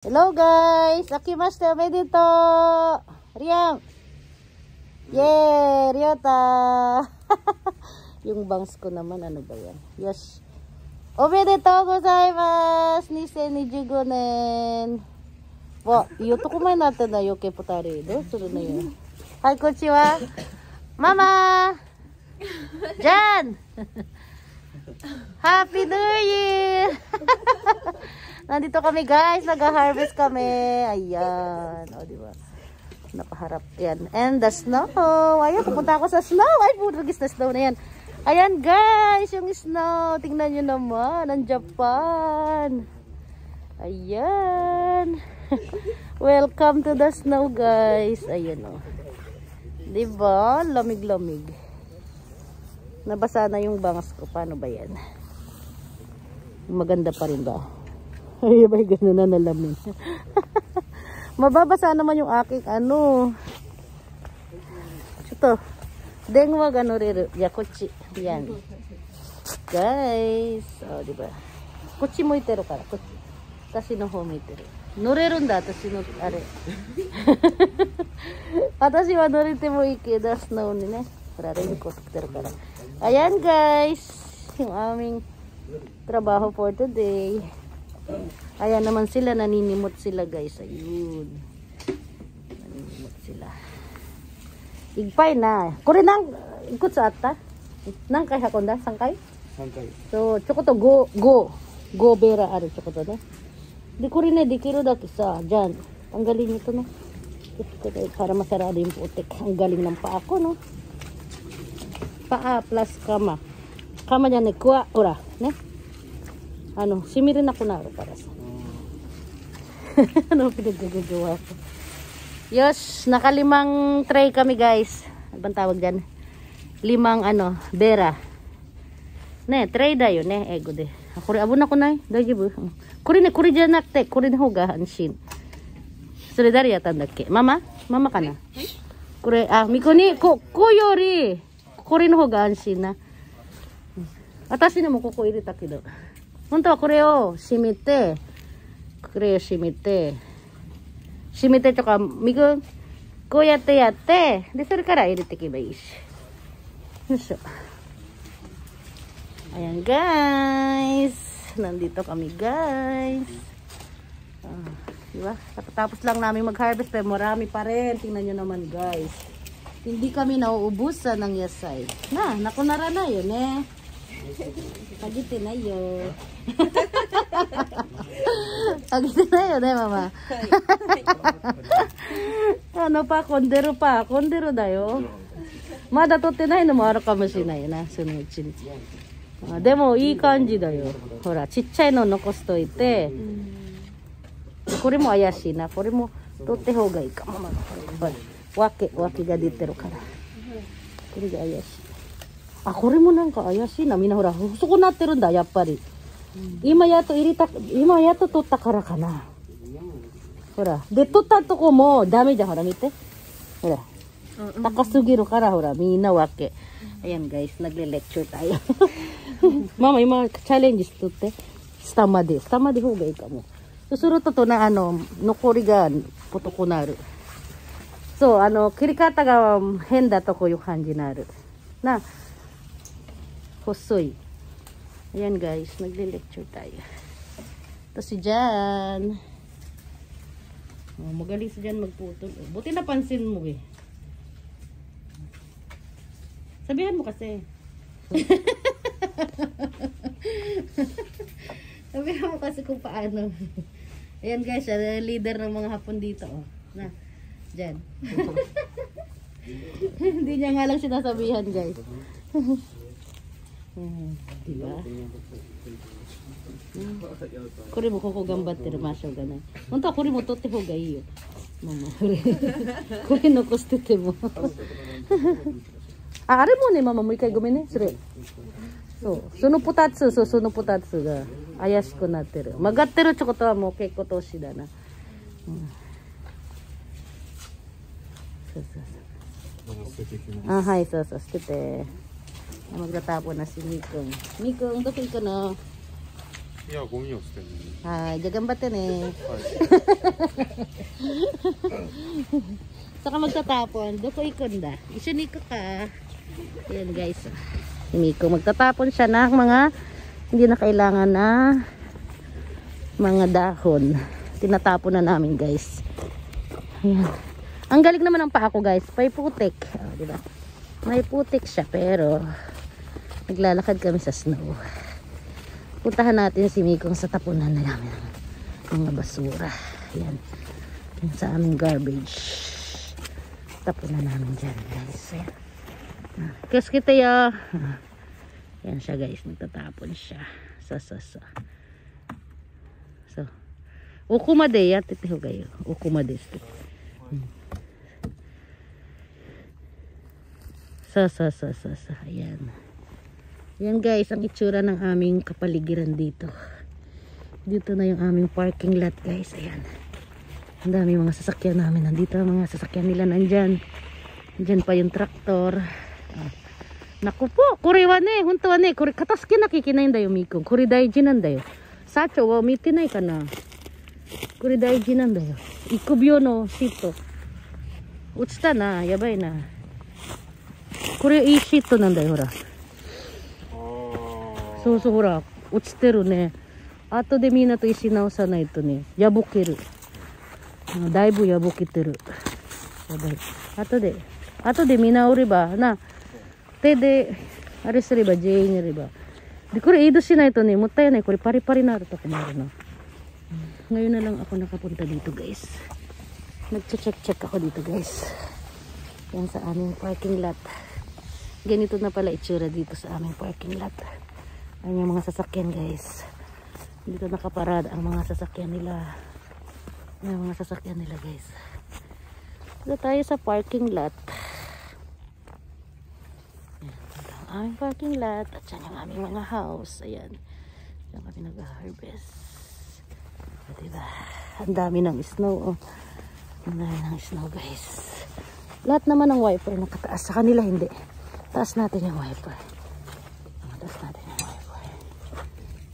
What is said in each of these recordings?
Hello guys! Akimashite omedetou! Rian! Yay! Ryota! Yung bangs ko naman, ano ba yan? Yes! Omedetou gozaimasu! 2025 年! Wa, yotokumae natte na yoke putari. Do suru na yun? Hai, konnichiwa! Mama! Jan! Happy New Year! Nandito kami guys, nag-harvest kami. Ayan, o diba? Napaharap yan. And the snow. Ayan, pupunta ako sa snow. Ay, putugis na snow na yan. Ayan guys, yung snow. Tingnan nyo naman, ang Japan. Ayan. Welcome to the snow guys. Ayan o. Diba? Lamig-lamig. Nabasa na yung bangas ko. Paano ba yan? Maganda pa rin ba? Ay, may gano'n na nalamin. Mababasa naman yung aking ano. Ito. Dengwa ga noreru. Ya, kochi. Yan. Guys. O, diba? Kochi mo iteru kara. Tashi no hou mo iteru. Noreru nda, tashi no, are. Atashi wa norete mo ikeda snow ni ne. Para raincoat iteru kara. Ayan guys. Yung aming trabaho for today. Ayan naman sila, naninimot sila guys. Ayun. Naninimot sila. Igpay na. Kore nang, ikut sa ata? Nang kay hakonda? Sangkay? Sangkay. So, chokoto go bera are chokoto na. Di kore na, di kiro da kisa. Diyan. Ang galing ito no. Para masarado yung putik. Ang galing ng paa ko no. Paa plus kama. Kama dyan eh, kuwa, ora. Ne? Ano, simirin ako na para sa. Ano pinagagagawa ko? Yes, nakalimang tray kami guys. Ano tawag dyan? 5 ano, bera. Ne, tray da yun ne, ego de. Kore abun ako na eh. Dajibu. Kore ne, kore janakte, kore ne hoga hanshin. Sore dari yata dakke. Mama? Mama ka na? Kore, miko ni, ko yori. Kore no hoga hanshin na. Atashi ne mo koko ireta kedo. 本当はこれを締めて、これを締めてとか、みくん、こうやってやって、で、それから入れていけばいいし。よいしょ。Ayan guys. Nandito kami guys. Diba? Tapos lang namin mag-harvest pero marami pa rin. Tingnan nyo naman guys. Hindi kami nauubusan ng yasay. Nakunara na yun eh. Pagitin na yun. Pagitin na yun eh mama. Ano pa, kondero pa. Kondero da yo. Mada totte nai no mo aru kamoshirei na. Sono uchi ni. Demo ii kanji da yo. Hora, chichai no nokosu toite. Kore mo ayashi na. Kore mo totte hou ga ii ka. Mama. Wake ga diteru kara. Kore ga ayashi. これもなんか怪しいな。みんなほら細くなってるんだやっぱり。今やっと取ったからかな。ほらで取ったとこもダメじゃん。ほら見て。ほら高すぎるからほらみんな分け。Ayan guys, nagle-lecture tayo. Mama, ima challenge to te. Stama deほうがいいかも。そうするととな残りがポトコなる。そう切り方が変だとこういう感じになる。な。Hosoy. Ayan guys, nagle-lecture tayo. Ito si Jan. Magaling si Jan magputol. Buti napansin mo eh. Sabihan mo kasi. Sabihan mo kasi kung paano. Ayan guys, leader ng mga hapon dito. Oh. Na, Jan. Hindi niya nga lang sinasabihan guys. Diba? これもここ頑張ってるましょうがない。本当はこれも取って方がいいよ。ママこれ残しててもあれもねママもう一回ごめんねそれ。そのポタツが怪しくなってる。曲がってるってことはもう結構投資だな。はいそうそう捨てて。Magtatapon na si Mikong. Mikong, tapos ka na. いや、ゴミを捨てる。はい、じゃあ頑張ってね。Saka magtatapon. Doon ko ikunda. Isuniko ka. Ayan guys. Siniko. Magtatapon siya ng mga hindi na kailangan na mga dahon. Tinatapon na namin guys. Ayan. Ang galing naman ng paa ko guys. May putik. Oh, diba? May putik siya pero naglalakad kami sa snow. Puntahan natin si Mikong sa tapunan na namin mga basura. Ayan. Yan sa aming garbage. Tapunan namin dyan guys. Ayan. Kasi kita ya. Yan siya guys. Nagtatapon siya. So. Ukumade ya. Titiho kayo. Ukumade. So. Ayan. Yan guys, ang itsura ng aming kapaligiran dito. Dito na yung aming parking lot guys. Ayan. Ang dami mga sasakyan namin. Nandito ang mga sasakyan nila nandyan. Nandyan pa yung traktor. Naku po, kuriwa ne. Huntuwa ne. Kataski nakikinayin dayo Mikong. Kuri daiji nan dayo. Sacho wa mitinay ka na. Kuri daiji nan dayo. Ikubyo no sito. Utsuta na. Yabay na. Kuri ishito nan dayo. Hora. そうそうほら落ちてるね。後でみんなと石直さないとね破ける。だいぶ破けてる。やばい。後で見直ればな手であれすれば全員やればでこれ移動しないとねもったいない。これパリパリなるとこもあるな。ngayon na lang ako nakapunta dito guys. Nagche-check ako dito guys. Yan sa aming parking lot. Ganito na pala itsura dito sa aming parking lot. Ayan yung mga sasakyan guys. Dito nakaparada ang mga sasakyan nila. Ayan mga sasakyan nila guys. Dito tayo sa parking lot. Ayan, ang aming parking lot. At yan yung aming mga house. Ayan. Diyan kami nag-harvest. Diba? Ang dami ng snow. Oh. Ang dami ng snow guys. Lahat naman ng wiper nakataas. Sa kanila hindi. Taas natin yung wiper. Taas natin yung wiper.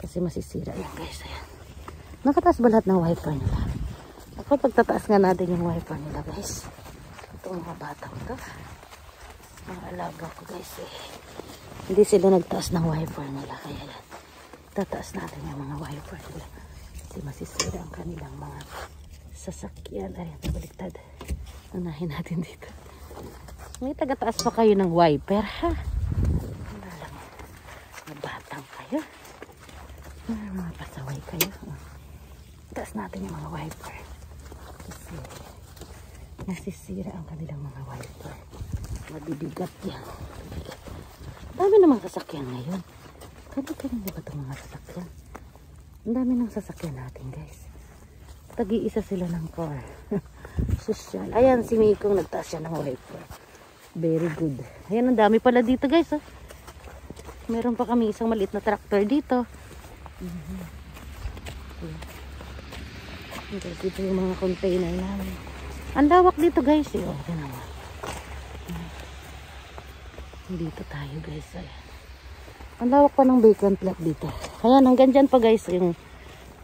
Kasi masisira yan guys. Ayan. Nakataas ba lahat ng wiper nila? Ako pagtataas nga natin yung wiper nila guys. Itong mga bata ko to. Mga alaga ko guys eh. Hindi sila nagtaas ng wiper nila. Kaya yan. Tataas natin yung mga wiper nila. Kasi masisira ang kanilang mga sasakyan. Ayan, baliktad. Unahin natin dito. May taga-taas pa kayo ng wiper ha? Wala lang. Mga batang kayo. Mga pasaway kayo. Taas natin yung mga wiper. Kasi nasisira ang kanilang mga wiper. Mabibigat yan. Dami namang sasakyan ngayon. Kani-kani ba itong mga sasakyan? Ang dami ng sasakyan natin guys. Tag-iisa sila ng car. Social. Ayan si Mikong nagtaas siya ng wiper. Very good. Ayan ang dami pala dito guys. Oh. Meron pa kami isang maliit na tractor dito. Dito yung mga container namin. Ang lawak dito guys. Eh. Oh, yan naman. Dito tayo guys. Ayan. Ang lawak pa ng vacant lot dito. Ayan hanggang dyan pa guys yung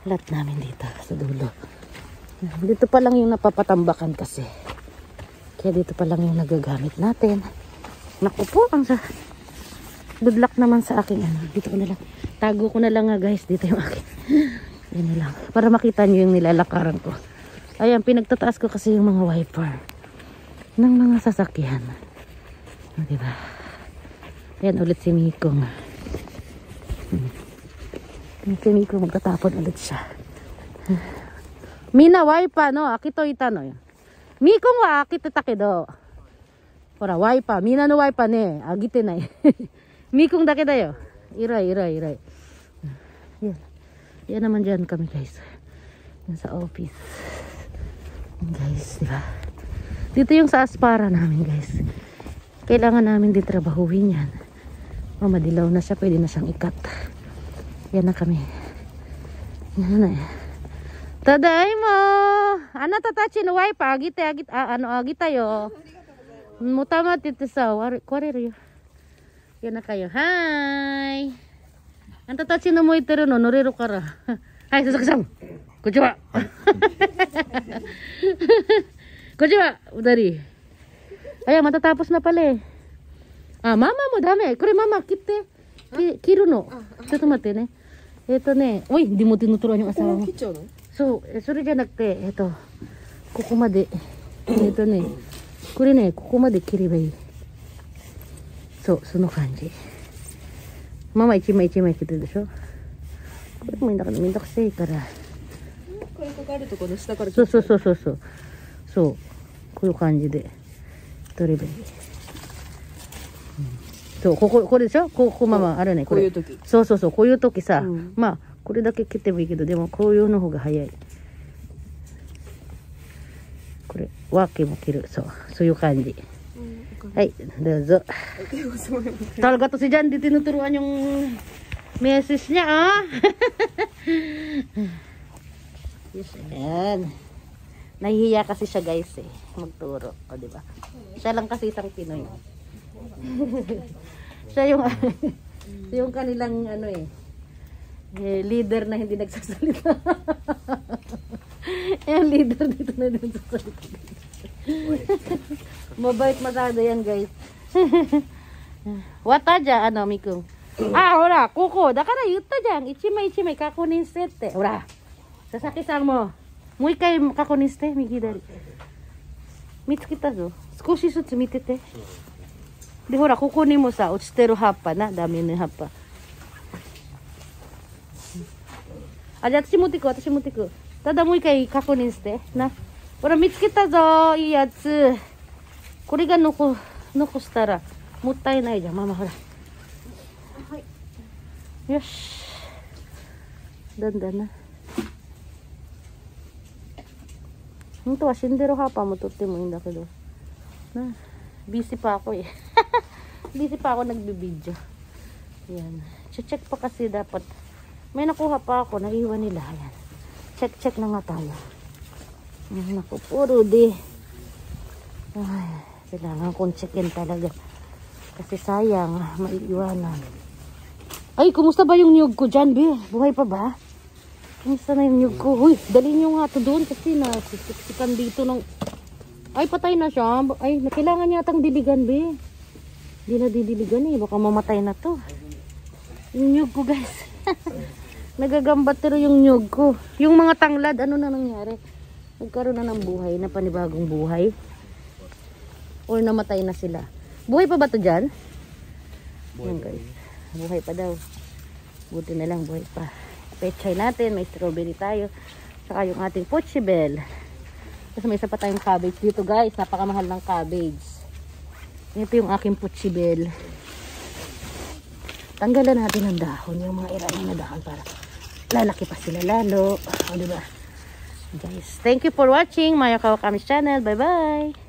lot namin dito sa dulo. Dito pa lang yung napapatambakan kasi. Kaya dito pa lang yung nagagamit natin. Naku po, ang good luck naman sa akin. Ano, dito ko na lang. Tago ko na lang nga guys. Dito yung akin. Yan na lang. Para makita nyo yung nilalakaran ko. Ayan, pinagtataas ko kasi yung mga wiper. Ng mga sasakyan. O, diba? Ayan ulit si Mikong. Si Mikong magtatapon ulit siya. Mina wiper no. Akito itano yun. Mikong wa akito takedo. Hora, wiper. Mina no wiper ne. Agite nai. Mikong dake da yo. Irai. Yan. Yan naman dyan kami guys. Yan sa office. Yan guys, diba? Dito yung sa aspara namin guys. Kailangan namin din trabahuin yan. O, madilaw na siya. Pwede na siyang ikat. Yan na kami. Yan na eh. Tadaimo! Ano tatachi no wiper? Agita yo. Mutama tito sa. Kwarero yo. Yan na kayo. Hi! あんたたちの向いてるの乗れるから。はい、佐々木さん。こんにちは。こんにちは、udari. Ayan, matatapos na pala eh. Ah, mama mo, dami. Kure, mama, kite. Kiro no. Ito mate ne. Ito ne. Uy, hindi mo tinuturuan yung asawa mo. So, sorry dyan nagte. Ito. Kukumade. Ito ne. Kure ne, kukumade kiribai. So, その感じ。ママ一枚一枚切ってるでしょ。これもめんどくせえから。これかかるとこの下から切って。そう。そう。こういう感じで取ればいい。そう、これでしょ。ここママあるね。こういう時。そう。こういう時さ、まあこれだけ切ってもいいけど、でもこういうの方が早い。これ訳も切る。そういう感じ。Ay, dozo. Talaga to si Jan, di tinuturuan yung message niya, ah. Yes, ayan. Nahihiya kasi siya, guys, eh. Magturo, o, diba? Siya lang kasi isang Pinoy. Siya yung kanilang, ano leader na hindi nagsasalita. Yung leader dito na hindi nagsasalita. Mabait masyado yan, guys. Wata dyan, ano, Mikung. Ah, hora, kuko. Dakara, yuta dyan. Ichimay, kakunin sete. Hora. Sasaki-san mo. Muy kai kakunin sete, migidari. Mitsukita zo. Skoshi sutsu mitete. De, hora, kukunin mo sa uchiteru happa na. Dami na happa. Ah, atashi motiko. Tada muy kai kakunin sete. Na. Hora, mitsukita zo. Ii yatsu. これが残したらもったいないじゃん、ママほら。はい。よし。だんだんな。本当は死んでるハーパーも取ってもいいんだけど。Na, busy pa ako eh. Busy pa ako nagbibideo. Yan. Check pa kasi dapat. May nakuha pa ako, naiwan nila. Yan. Check na nga tayo. Naku, puro di. Ay. Kailangan kong checkin talaga. Kasi sayang, maiiwanan. Ay, kumusta ba yung niyog ko dyan, be? Buhay pa ba? Kumusta na yung niyog ko? Uy, dalhin nyo nga ito doon kasi nasisiksikan dito ng... Ay, patay na siya. Ay, kailangan yatang diligan, be. Hindi na didiligan eh. Baka mamatay na to. Yung niyog ko, guys. Nagagambat pero yung niyog ko. Yung mga tanglad, ano na nangyari? Nagkaroon na ng buhay, na panibagong buhay. Or namatay na sila. Buhay pa ba to dyan? Buhay, guys. Buhay pa daw. Buti na lang, buhay pa. Pechay natin. May strawberry tayo. Saka yung ating pochibel. Tapos may isa pa tayong cabbage dito, guys. Napakamahal ng cabbage. Ito yung aking pochibel. Tanggalan natin ang dahon. Yung mga irangan na dahon para lalaki pa sila lalo. O, diba? Guys, thank you for watching Maya Kawakamis channel. Bye-bye!